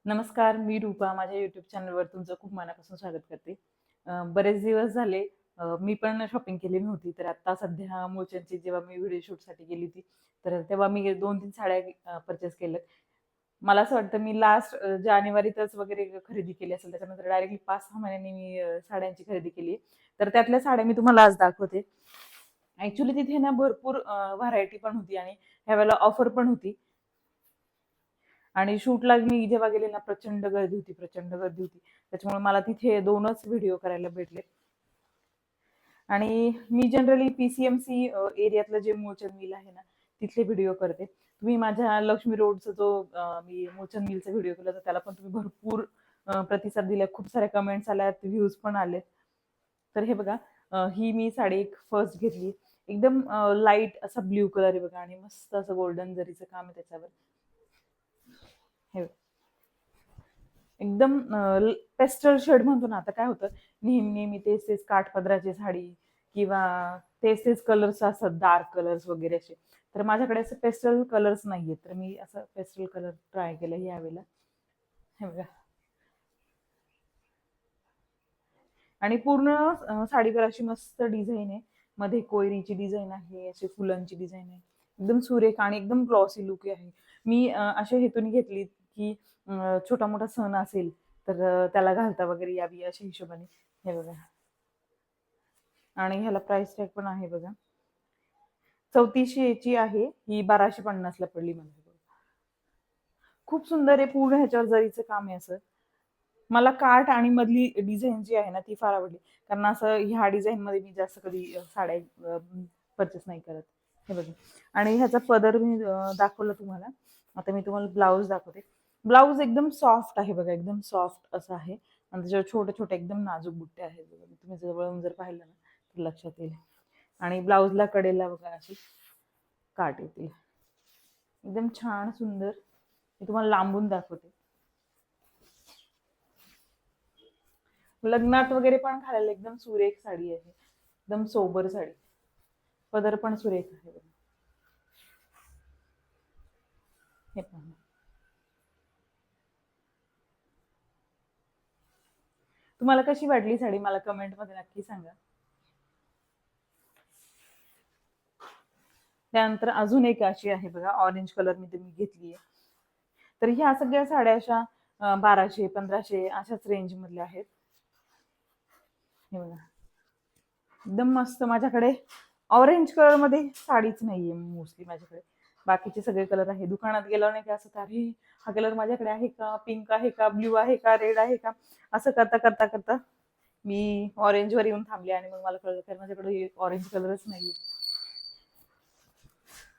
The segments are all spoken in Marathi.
नमस्कार, मी रूपा. माझ्या YouTube चॅनलवर तुमचं खूप मनापासून स्वागत करते. बरेच दिवस झाले मी पण शॉपिंग केली नव्हती. तर आता सध्या मोचनची जेव्हा मी व्हिडिओ शूटसाठी गेली होती, तर तेव्हा मी 2-3 साड्या पर्चेस केल्यात. मला असं वाटतं मी लास्ट जानेवारीतच वगैरे खरेदी केली असेल. त्याच्यानंतर डायरेक्टली 5-6 महिन्यांनी मी साड्यांची खरेदी केली. तर त्यातल्या साड्या मी तुम्हाला आज दाखवते. ॲक्चुअली तिथे ना भरपूर व्हरायटी पण होती आणि ह्यावेळेला ऑफर पण होती. आणि शूटला मी जेव्हा गेले ना प्रचंड गर्दी होती, प्रचंड गर्दी होती. त्याच्यामुळे मला तिथे 2च व्हिडिओ करायला भेटले. आणि मी जनरली पीसीएमसी एरियातलं जे मोचन मिल आहे ना, तिथले व्हिडिओ करते. तुम्ही माझ्या लक्ष्मी रोडचा जो मी मोचन मिलचा व्हिडिओ केला होता, त्याला पण तुम्ही भरपूर प्रतिसाद दिला. खूप साऱ्या कमेंट्स आल्यात, व्ह्यूज पण आलेत. तर हे बघा, ही मी साडी एक फर्स्ट घेतली. एकदम लाईट असा ब्ल्यू कलर आहे बघा आणि मस्त असं गोल्डन जरीचं काम आहे त्याच्यावर. हे बघा. एकदम पेस्टल शेड म्हणतो ना, आता काय होतं नेहमी नेहमी तेच तेच काठपदराची साडी किंवा तेच तेच कलर्स असतात, डार्क कलर्स वगैरे असे. तर माझ्याकडे असे पेस्टल कलर्स नाहीयेत, तर मी असं पेस्टल कलर ट्राय केलं यावेळेला. हे बघा. आणि पूर्ण साडीवर अशी मस्त डिझाईन आहे. मध्ये कोयरीची डिझाईन आहे, अशी फुलांची डिझाईन आहे. एकदम सुरेख आणि एकदम ग्लॉसी लुक आहे. मी अशा हेतून घेतली की छोटा मोठा सण असेल तर त्याला घालता वगैरे यावी अशा हिशोबाने. हे बघा. आणि ह्याला प्राइस टॅग पण आहे बघा. 3400 ची आहे, ही 1250 ला पडली मला. खूप सुंदर आहे. पूर्ण ह्याच्यावर जरीचं काम आहे असं. मला काठ आणि मधली डिझाईन जी आहे ना ती फार आवडली. कारण असं ह्या डिझाईन मध्ये मी जास्त कधी साड्या पर्चेस नाही करत. हे बघा. आणि ह्याचा पदर मी दाखवला तुम्हाला. आता मी तुम्हाला ब्लाऊज दाखवते. ब्लाऊज एकदम सॉफ्ट आहे बघा, एकदम सॉफ्ट असं आहे. आणि त्याच्यावर छोटे छोटे एकदम नाजूक बुट्टे आहेत बघा. तुम्ही जवळून जर पाहिलं ना तर लक्षात येईल. आणि ब्लाऊजला कडेला बघा अशी काठ येतील. एकदम छान सुंदर. मी तुम्हाला लांबून दाखवते. लग्नात वगैरे पण घालायला एकदम सुरेख साडी आहे. एकदम सोबर साडी. पदर पण सुरेख आहे बघा. हे पहा. तुम्हाला कशी वाटली साडी मला कमेंट मध्ये नक्की सांगा. त्यानंतर अजून एक अशी आहे बघा, ऑरेंज कलर मध्ये मी घेतली आहे. तर ह्या सगळ्या साड्या अशा 1200-1500 अशाच रेंज मधल्या आहेत. हे बघा. एकदम मस्त. माझ्याकडे ऑरेंज कलर मध्ये साडीच नाहीये मोस्टली माझ्याकडे. बाकीचे सगळे कलर आहे. दुकानात गेलो नाही की असं तर अरे हा कलर माझ्याकडे आहे का, पिंक आहे का, ब्ल्यू आहे का, रेड आहे का, असं करता करता करता मी ऑरेंज वर येऊन थांबले आणि मग मला कळलं की माझ्याकडे ऑरेंज कलरच नाहीये.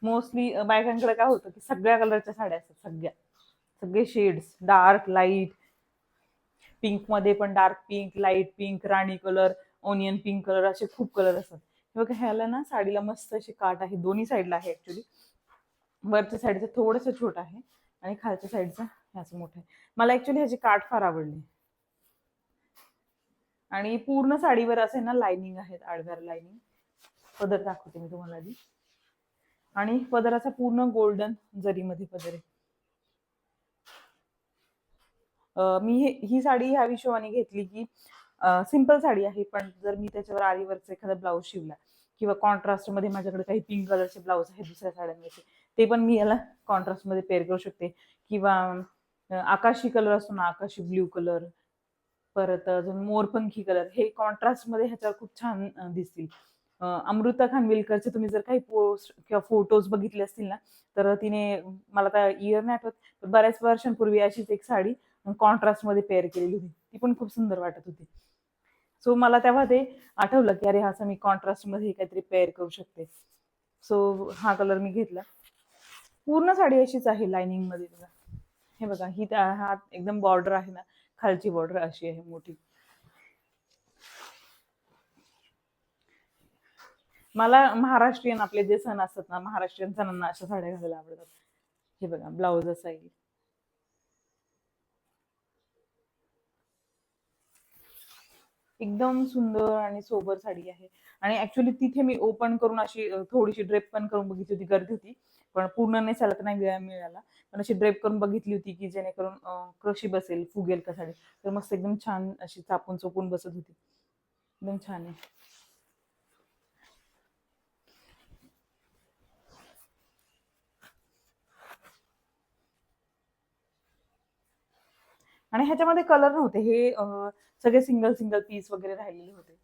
मोस्टली बायकांकडे काय होतं की सगळ्या कलरच्या साड्या असतात, सगळ्या सगळे शेड्स, डार्क लाईट, पिंक मध्ये पण डार्क पिंक, लाईट पिंक, राणी कलर, ओनियन पिंक कलर, असे खूप कलर असतात. हे बघा, ह्याला ना साडीला मस्त अशी काठ आहे. दोन्ही साईडला आहे ऍक्च्युली. वरच्या साईडचं थोडंसं छोटं आहे आणि खालच्या साईडचं ह्याचं मोठं आहे. मला ऍक्च्युली ह्याची काठ फार आवडली. आणि पूर्ण साडीवर असे ना लाइनिंग आहेत, आडव्यार लाइनिंग. पदर दाखवते मी तुम्हाला आधी. आणि पदराचा पूर्ण गोल्डन जरीमध्ये पदर आहे. मी ही साडी ह्या हिशोबाने घेतली की सिंपल साडी आहे, पण जर मी त्याच्यावर आरीवरचा एखादा ब्लाऊज शिवला किंवा कॉन्ट्रास्ट मध्ये माझ्याकडे काही पिंक कलरचे ब्लाऊज आहेत दुसऱ्या साड्यांवरचे, ते पण मी याला कॉन्ट्रास्ट मध्ये पेअर करू शकते. किंवा आकाशी कलर असतो ना, आकाशी ब्ल्यू कलर, परत अजून मोरपंखी कलर, हे कॉन्ट्रास्ट मध्ये ह्याच्यावर खूप छान दिसतील. अमृता खानविलकरचे तुम्ही जर काही पोस्ट किंवा फोटोज बघितले असतील ना, तर तिने, मला आता इयर नाही आठवत, पण बऱ्याच वर्षांपूर्वी अशीच एक साडी कॉन्ट्रास्ट मध्ये पेअर केलेली होती. ती पण खूप सुंदर वाटत होती. सो मला तेव्हा ते आठवलं की अरे असं मी कॉन्ट्रास्ट मध्ये काहीतरी पेअर करू शकते. सो हा कलर मी घेतला. पूर्ण साडी अशीच आहे लाइनिंग मध्ये बघा. हे बघा, ही हा एकदम बॉर्डर आहे ना, खालची बॉर्डर अशी आहे मोठी. मला महाराष्ट्रीयन आपले जे सण असतात ना, महाराष्ट्रीयन सणांना अशा साड्या घालायला आवडतात. हे बघा, ब्लाऊज असा येईल. एकदम सुंदर आणि सोबर साडी आहे. आणि ऍक्च्युली तिथे मी ओपन करून अशी थोडीशी ड्रेप पण करून बघितली होती, गर्दी होती. पण पूर्ण नेसायला तर नाही वेळ मिळाला. पण अशी ड्रेप करून बघितली होती की जेणेकरून कशी बसेल, फुगेल का साडी. तर मस्त एकदम छान अशी चापून चोपून बसत होती. एकदम छान आहे. आणि ह्याच्यामध्ये कलर नव्हते. हे सगळे सिंगल सिंगल पीस वगैरे राहिलेले होते.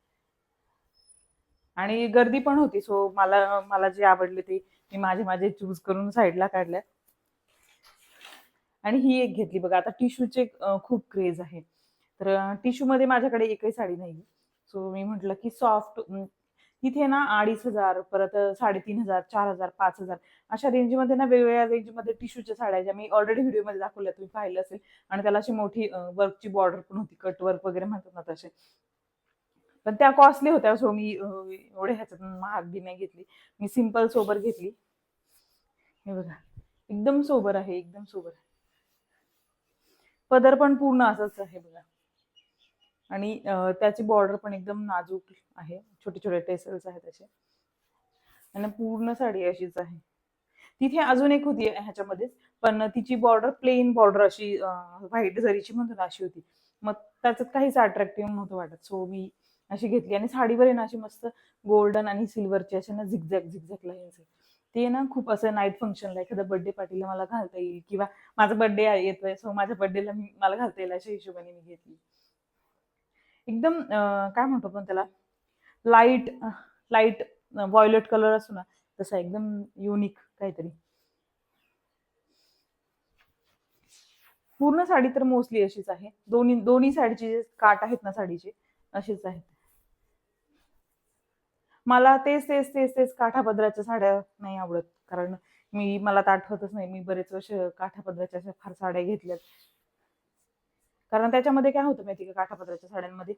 आणि गर्दी पण होती. सो मला मला जे आवडले ते मी माझे चूज करून साईडला काढल्या. आणि ही एक घेतली बघा. आता टिश्यूचे खूप क्रेज आहे. तर टिश्यूमध्ये माझ्याकडे एकही साडी नाहीये. सो मी म्हटलं की सॉफ्ट तिथे ना 2500 परत 3500, 4000, 5000 अशा रेंजमध्ये ना वेगवेगळ्या रेंजमध्ये टिश्यूच्या साड्या ज्या मी ऑलरेडी व्हिडिओमध्ये दाखवल्या तुम्ही पाहिलं असेल. आणि त्याला अशी मोठी वर्कची बॉर्डर पण होती. कट वर्क वगैरे म्हणतात ना तसे. पण त्या कॉस्टली होत्या. सो मी एवढे ह्याच्यातून महाग बी नाही घेतली. मी सिंपल सोबर घेतली. हे बघा. एकदम सोबर आहे. एकदम सोबर. पदर पण पूर्ण असाच आहे बघा. आणि त्याची बॉर्डर पण एकदम नाजूक आहे. छोटे छोटे टेसल्स आहेत असे. आणि पूर्ण साडी अशीच आहे. तिथे अजून एक होती ह्याच्यामध्येच. पण तिची बॉर्डर प्लेन बॉर्डर अशी व्हाईट जरीची म्हणतो ना अशी होती. मग त्याच्यात काहीच अट्रॅक्टिव्ह नव्हतं वाटत. सो मी अशी घेतली. आणि साडीवर आहे ना अशी मस्त गोल्डन आणि सिल्वरची असे ना झिगझॅग झिगझॅग लाईन्स आहे. ते ना खूप असं नाईट फंक्शनला एखाद्या बर्थडे पार्टीला मला घालता येईल किंवा माझा बर्थडे येतोय. सो माझ्या बर्थडेला मला घालता येईल अशा हिशोबाने मी घेतली. एकदम काय म्हणतो आपण त्याला, लाईट लाईट व्हायोलेट कलर असतो ना तसा एकदम युनिक काहीतरी. पूर्ण साडी तर मोस्टली अशीच आहे. दोन्ही दोन्ही साईडचे जे काठ आहेत ना साडीचे असेच आहेत. मला तेच काठापदराच्या साड्या नाही आवडत. कारण मला तर आठवतच नाही मी बरेच वर्ष काठापदराच्या अशा फार साड्या घेतल्यात. कारण त्याच्यामध्ये काय होतं माहिती का काठापदराच्या साड्यांमध्ये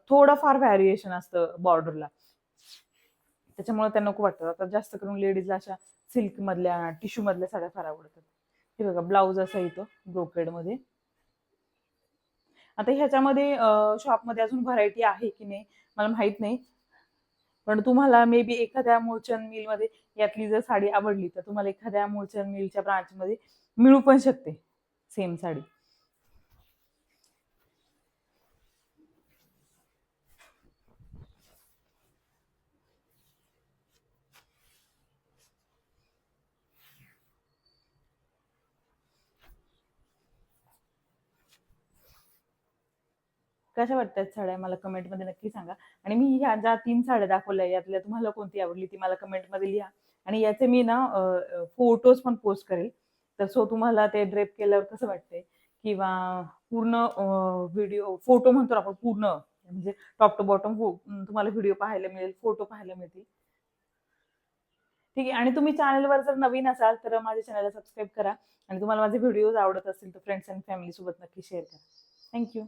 थोडंफार व्हॅरिएशन असतं बॉर्डरला. त्याच्यामुळे त्या नको वाटतात. आता जास्त करून लेडीजला अशा सिल्क मधल्या टिश्यू मधल्या साड्या फार आवडतात. हे बघा ब्लाऊज असा येतो ब्रोकेड मध्ये. आता ह्याच्यामध्ये शॉपमध्ये अजून व्हरायटी आहे की नाही मला माहित नाही. पण तुम्हाला मे बी एखाद्या मूळचंद मिलमध्ये यातली जर साडी आवडली तर तुम्हाला एखाद्या मूळचंद मिलच्या ब्रांचमध्ये मिळू पण शकते सेम साडी. कशा वाटतात साड्या मला कमेंटमध्ये नक्की सांगा. आणि मी ह्या ज्या 3 साड्या दाखवल्या यातल्या तुम्हाला कोणती आवडली ती मला कमेंटमध्ये लिहा. आणि याचे मी ना फोटोज पण पोस्ट करेल. तर सो तुम्हाला ते ड्रेप केल्यावर कसं वाटतंय किंवा पूर्ण व्हिडिओ फोटो म्हणतो ना आपण पूर्ण म्हणजे टॉप टू बॉटम तुम्हाला व्हिडिओ पाहायला मिळेल, फोटो पाहायला मिळतील. ठीक आहे. आणि तुम्ही चॅनलवर जर नवीन असाल तर माझ्या चॅनलला सबस्क्राईब करा. आणि तुम्हाला माझे व्हिडिओज आवडत असतील तर फ्रेंड्स आणि फॅमिली सोबत नक्की शेअर करा. Thank you.